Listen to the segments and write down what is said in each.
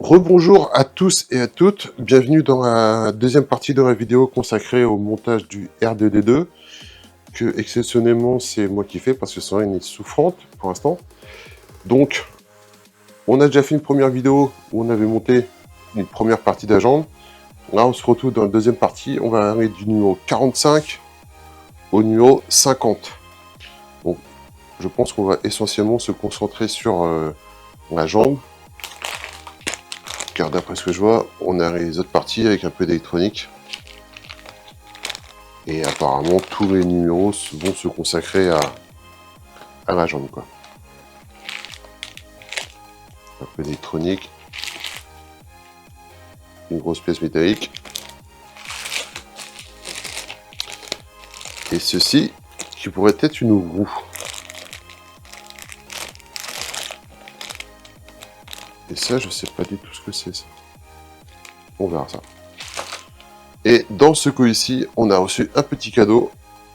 Rebonjour à tous et à toutes, bienvenue dans la deuxième partie de la vidéo consacrée au montage du R2D2, que exceptionnellement c'est moi qui fais parce que Sandrine est souffrante pour l'instant. Donc, on a déjà fait une première vidéo où on avait monté une première partie d'agent. Là, on se retrouve dans la deuxième partie, on va aller du numéro 45 au numéro 50. Bon, je pense qu'on va essentiellement se concentrer sur la jambe, car d'après ce que je vois, on a les autres parties avec un peu d'électronique. Et apparemment, tous les numéros vont se consacrer à la jambe, quoi. Un peu d'électronique. Une grosse pièce métallique. Et ceci, qui pourrait être une roue. Et ça, je sais pas du tout ce que c'est, ça. On verra ça. Et dans ce colis-ci, on a reçu un petit cadeau.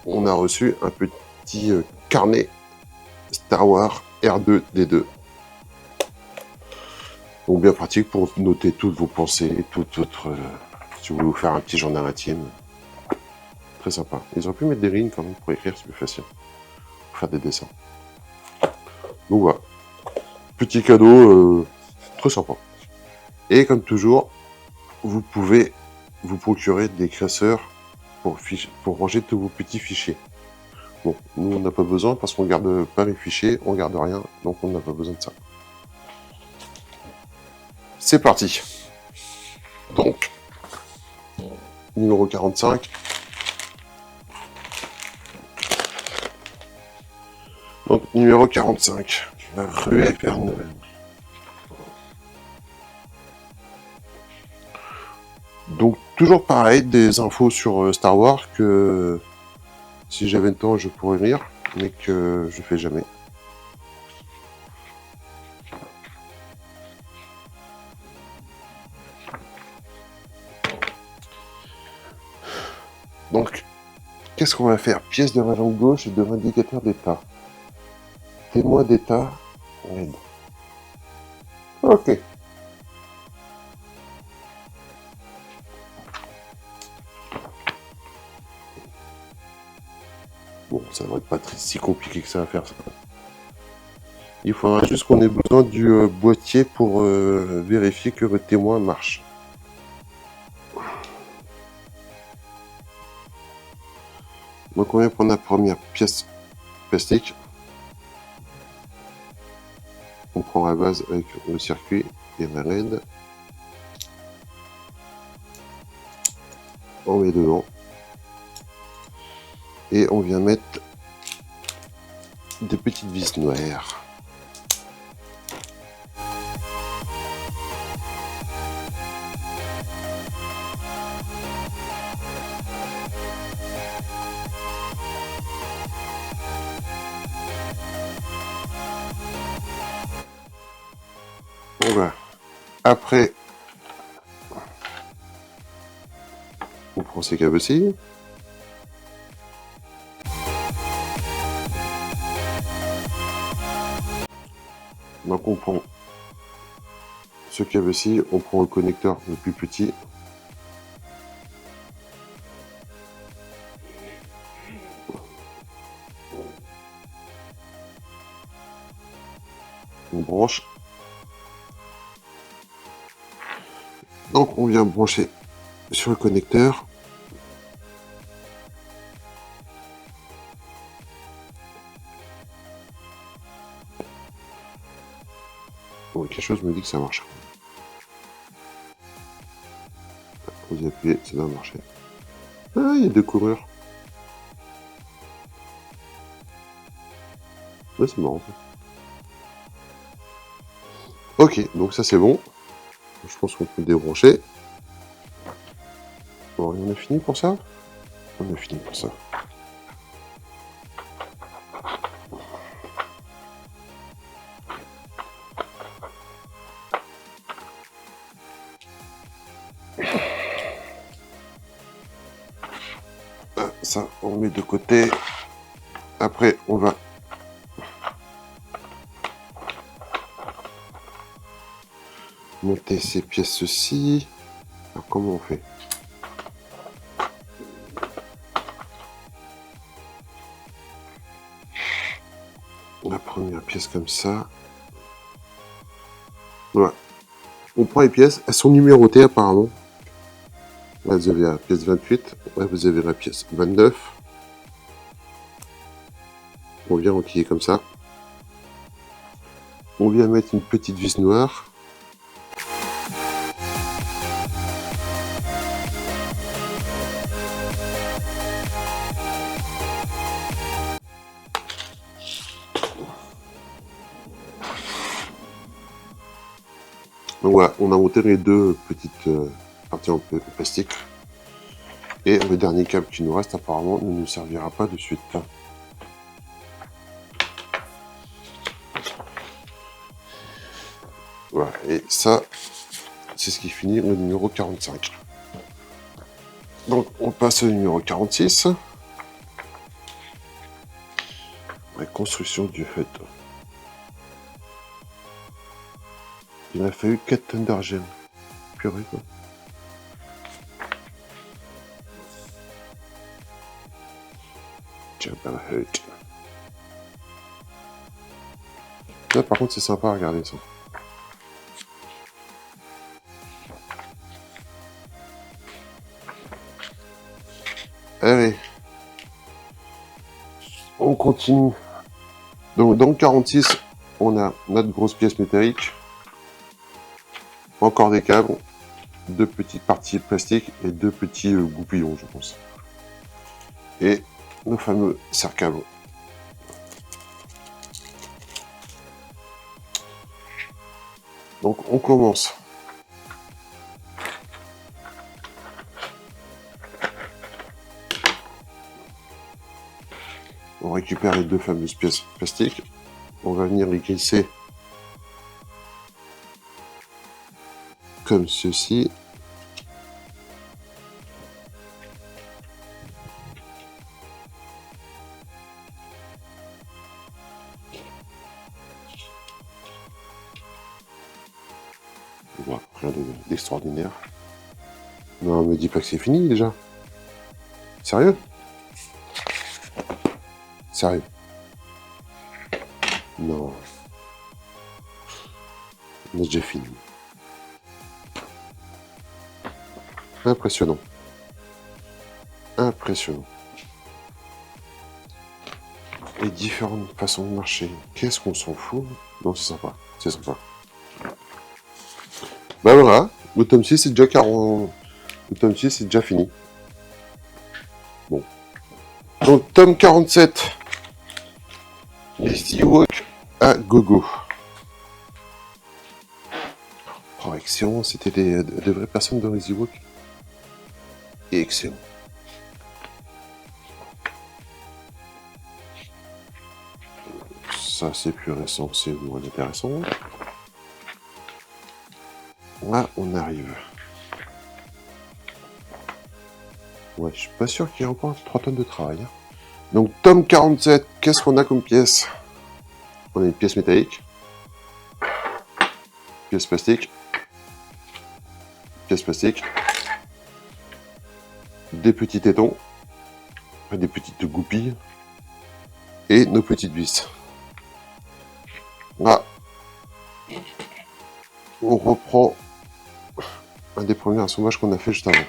On a reçu un petit carnet Star Wars R2D2. Donc bien pratique pour noter toutes vos pensées, toute votre... si vous voulez vous faire un petit journal intime. Très sympa. Ils auraient pu mettre des lignes quand même pour écrire, c'est plus facile. Pour faire des dessins. Donc voilà. Petit cadeau très sympa. Et comme toujours, vous pouvez vous procurer des classeurs pour ranger tous vos petits fichiers. Bon, nous on n'a pas besoin parce qu'on garde pas les fichiers, on garde rien, donc on n'a pas besoin de ça. C'est parti. Donc, numéro 45. Donc, numéro 45. La ruée vers Noël. Donc, toujours pareil, des infos sur Star Wars que si j'avais le temps, je pourrais lire, mais que je fais jamais. Donc, qu'est-ce qu'on va faire? Pièce de la jambe gauche et de l'indicateur d'état. Témoin d'état, LED. Ok. Bon, ça va pas être si compliqué que ça à faire, ça. Il faudra juste qu'on ait besoin du boîtier pour vérifier que le témoin marche. Donc on va prendre la première pièce plastique. On prend la base avec le circuit et la LED. On met dedans. Et on vient mettre des petites vis noires. Voilà. Après, on prend ces câbles-ci. Donc on prend ce câble-ci, on prend le connecteur le plus petit. On branche. Donc on vient brancher sur le connecteur. Bon, quelque chose me dit que ça marche. Vous appuyez, ça doit marcher. Ah, il y a deux coureurs. Ouais, c'est marrant. Ok, donc ça c'est bon. Je pense qu'on peut débrancher. Bon, on a fini pour ça? On a fini pour ça. Ça, on met de côté. Après, on va monter ces pièces-ci. Alors, comment on fait? La première pièce comme ça. Voilà. On prend les pièces. Elles sont numérotées apparemment. Là, vous avez la pièce 28. Là, vous avez la pièce 29. On vient enquiller comme ça. On vient mettre une petite vis noire. Donc voilà, on a monté les deux petites parties en plastique. Et le dernier câble qui nous reste apparemment ne nous servira pas de suite. Voilà, et ça, c'est ce qui finit le numéro 45. Donc on passe au numéro 46. La construction du hut. Il m'a fallu 4 tonnes d'argent. Purée quoi. Jabba Hut. Là par contre c'est sympa à regarder ça. Allez. On continue. Donc dans le 46, on a notre grosse pièce métallique. Encore des câbles. 2 petites parties plastiques et 2 petits goupillons je pense. Et nos fameux serre-câbles. Donc on commence. On récupère les 2 fameuses pièces plastiques. On va venir les glisser comme ceci. Voilà, rien d'extraordinaire. Non, me dis pas que c'est fini déjà. Sérieux? Sérieux? Non. On a déjà fini. Impressionnant. Impressionnant. Et différentes façons de marcher. Qu'est-ce qu'on s'en fout? Non, c'est sympa. C'est sympa. Bah voilà, le tome 6 c'est déjà 40... Le tome 6 c'est déjà fini. Bon. Donc tome 47. Les Ewoks à gogo. Oh excellent, c'était des vraies personnes dans les Ewoks. Et excellent. Ça c'est plus récent, c'est moins intéressant. Là on arrive. Ouais, je suis pas sûr qu'il y ait encore 3 tonnes de travail. Donc tome 47, qu'est-ce qu'on a comme pièce? On a une pièce métallique, pièce plastique, des petits tétons, des petites goupilles, et nos petites vis. Là, on reprend un des premiers assemblages qu'on a fait juste avant.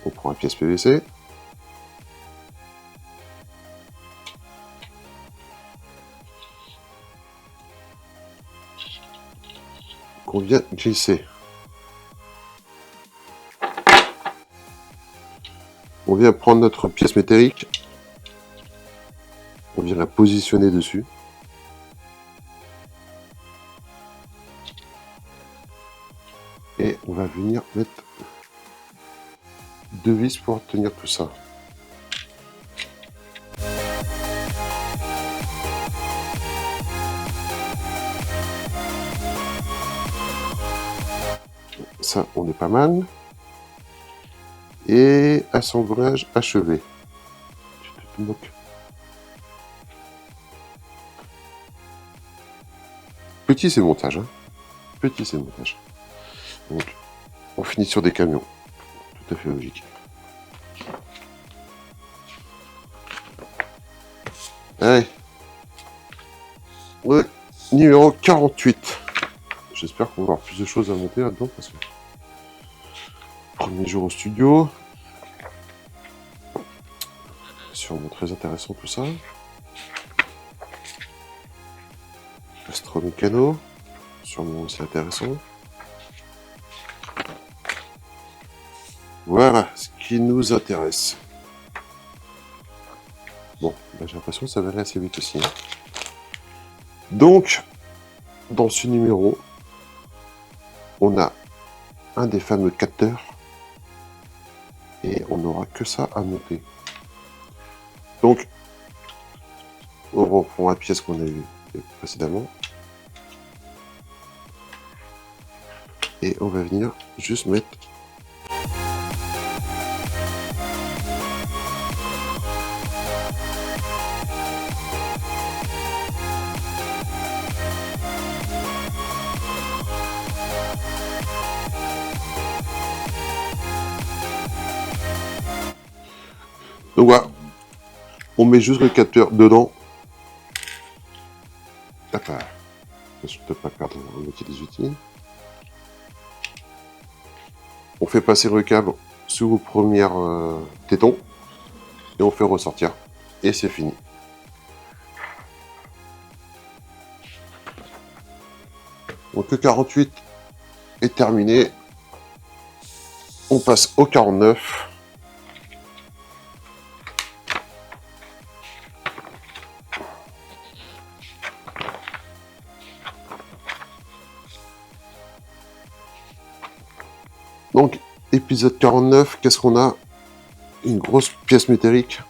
On prend la pièce PVC. Qu'on vient glisser. On vient prendre notre pièce métallique. On vient la positionner dessus. Et on va venir mettre 2 vis pour tenir tout ça. Ça, on est pas mal. Et assemblage achevé. Tu te moques. Petit, c'est montage. Hein. petits ces montages. Donc, on finit sur des camions. Tout à fait logique. Allez. Le numéro 48. J'espère qu'on va avoir plus de choses à monter là-dedans parce que premier jour au studio. Sûrement très intéressant tout ça. Astromécano, sûrement aussi intéressant. Voilà ce qui nous intéresse. Bon, bah, j'ai l'impression que ça va aller assez vite aussi. Donc, dans ce numéro, on a un des fameux capteurs et on n'aura que ça à monter. Donc, on reprend la pièce qu'on a vue précédemment et on va venir juste mettre donc voilà, on met juste le capteur dedans. Enfin, je ne peux pas perdre le métier des outils. On fait passer le câble sous vos premières tétons et on fait ressortir. Et c'est fini. Donc le 48 est terminé. On passe au 49. Donc, épisode 49, qu'est-ce qu'on a? Une grosse pièce métallique.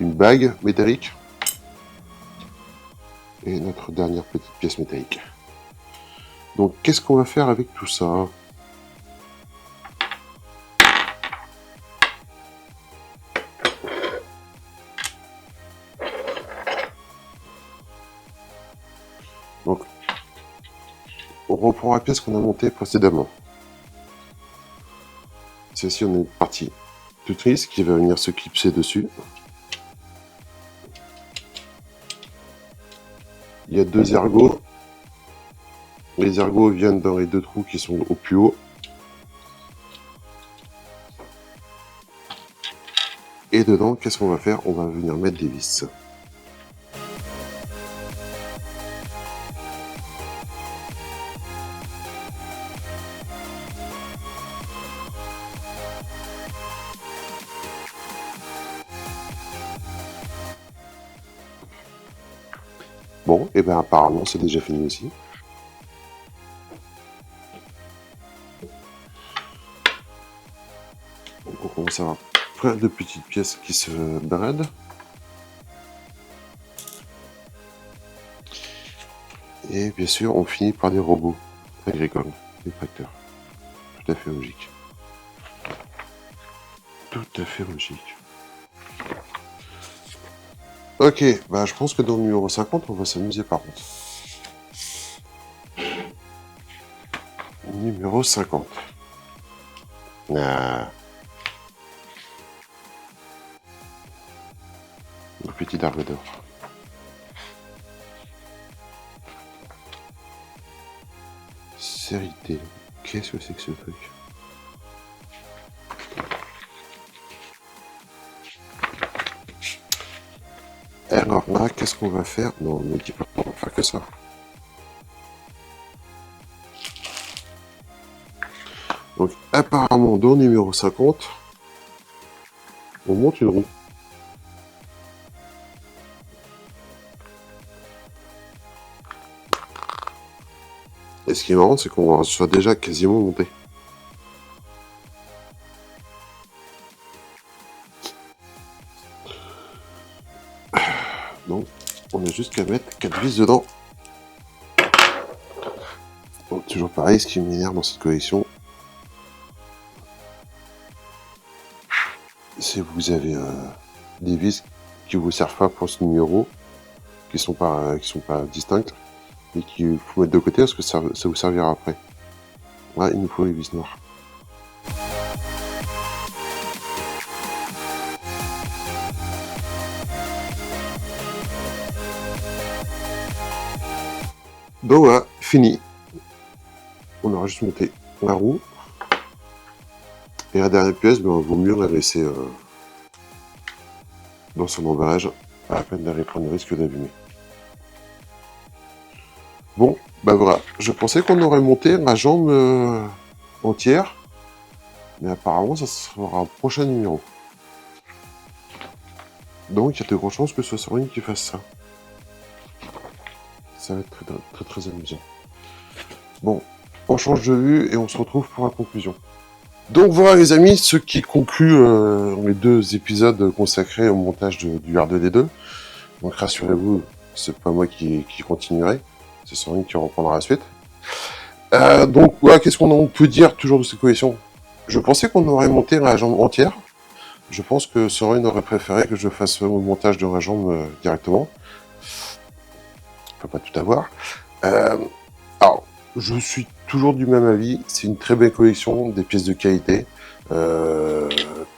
Une bague métallique. Et notre dernière petite pièce métallique. Donc, qu'est-ce qu'on va faire avec tout ça? Donc, on reprend la pièce qu'on a montée précédemment. Celle-ci, on a une partie tutrice qui va venir se clipser dessus. Il y a deux ergots. Les ergots viennent dans les deux trous qui sont au plus haut. Et dedans, qu'est-ce qu'on va faire? On va venir mettre des vis. Bon, et bien apparemment c'est déjà fini aussi. Donc on commence à avoir plein de petites pièces qui se baladent. Et bien sûr, on finit par des robots agricoles, des tracteurs. Tout à fait logique. Tout à fait logique. Ok, bah je pense que dans le numéro 50, on va s'amuser par contre. Numéro 50. Ah. Le petit arbre d'or. Série T. Qu'est-ce que c'est que ce truc? Alors là, qu'est-ce qu'on va faire? Non, ne me dis pas qu'on va faire que ça. Donc apparemment, dans le numéro 50, on monte une roue. Et ce qui est marrant, c'est qu'on soit déjà quasiment monté. Donc, on a juste qu'à mettre 4 vis dedans. Donc, toujours pareil, ce qui m'énerve dans cette collection, c'est que vous avez des vis qui vous servent pas pour ce numéro, qui sont pas distinctes et qu'il faut mettre de côté parce que ça vous servira après. Là, il nous faut les vis noires. Donc voilà, fini. On aura juste monté la roue. Et la dernière pièce, ben, vaut mieux la laisser dans son emballage, pas la peine d'aller prendre le risque d'abîmer. Bon, ben voilà, je pensais qu'on aurait monté la jambe entière, mais apparemment ça sera un prochain numéro. Donc il y a de grandes chances que ce soit Sandrine qui fasse ça. Ça va être très amusant. Bon, on change de vue et on se retrouve pour la conclusion. Donc voilà les amis, ce qui conclut les 2 épisodes consacrés au montage du R2D2. Donc rassurez-vous, c'est pas moi qui continuerai, c'est Sandrine qui reprendra la suite. Donc voilà, qu'est-ce qu'on peut dire toujours de cette collection? Je pensais qu'on aurait monté la jambe entière. Je pense que Sandrine aurait préféré que je fasse le montage de la jambe directement. On peut pas tout avoir. Alors, je suis toujours du même avis, c'est une très belle collection, des pièces de qualité. Quand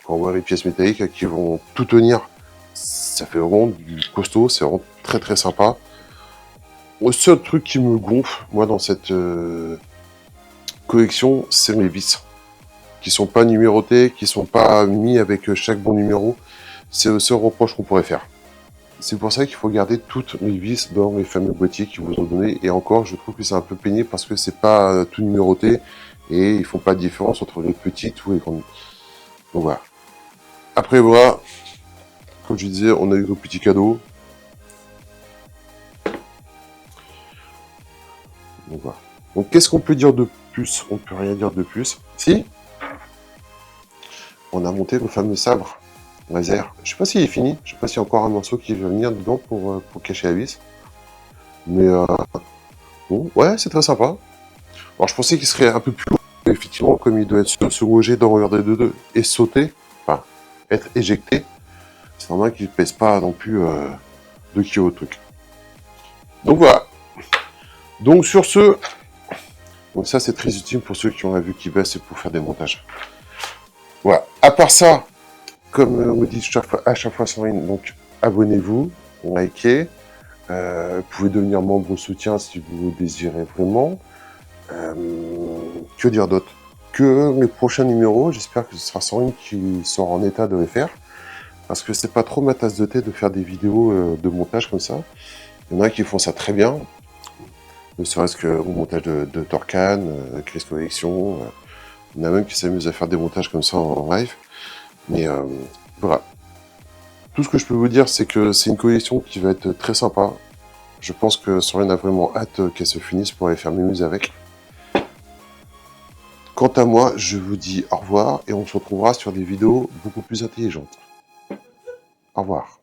on voit les pièces métalliques qui vont tout tenir, ça fait vraiment du costaud, c'est vraiment très sympa. Le seul truc qui me gonfle, moi, dans cette collection, c'est les vis. Qui sont pas numérotés, qui sont pas mis avec chaque bon numéro. C'est le seul reproche qu'on pourrait faire. C'est pour ça qu'il faut garder toutes les vis dans les fameux boîtiers qu'ils vous ont donné. Et encore, je trouve que c'est un peu pénible parce que c'est pas tout numéroté et ils font pas de différence entre les petites ou les grandes. Donc voilà. Après voilà, comme je disais, on a eu nos petits cadeaux. Donc voilà. Donc qu'est-ce qu'on peut dire de plus? On peut rien dire de plus. Si, on a monté le fameux sabre laser. Je sais pas s'il est fini. Je sais pas s'il y a encore un morceau qui va venir dedans pour cacher la vis. Mais bon, ouais, c'est très sympa. Alors je pensais qu'il serait un peu plus lourd. Effectivement, comme il doit être se loger dans le RD2 et sauter, enfin, être éjecté, c'est normal qu'il ne pèse pas non plus 2 kg au truc. Donc voilà. Donc sur ce, donc ça c'est très utile pour ceux qui ont la vue qui baisse et pour faire des montages. Voilà. À part ça, comme on dit à chaque fois Sandrine, donc abonnez-vous, likez, vous pouvez devenir membre soutien si vous le désirez vraiment. Que dire d'autre? Que les prochains numéros, j'espère que ce sera Sandrine qui sera en état de les faire. Parce que c'est pas trop ma tasse de thé de faire des vidéos de montage comme ça. Il y en a qui font ça très bien. Ne serait-ce qu'au montage de Torcan, Chris Collection. Il y en a même qui s'amusent à faire des montages comme ça en live. Mais voilà. Tout ce que je peux vous dire, c'est que c'est une collection qui va être très sympa. Je pense que Sandrine a vraiment hâte qu'elle se finisse pour aller faire mémuse avec. Quant à moi, je vous dis au revoir et on se retrouvera sur des vidéos beaucoup plus intelligentes. Au revoir.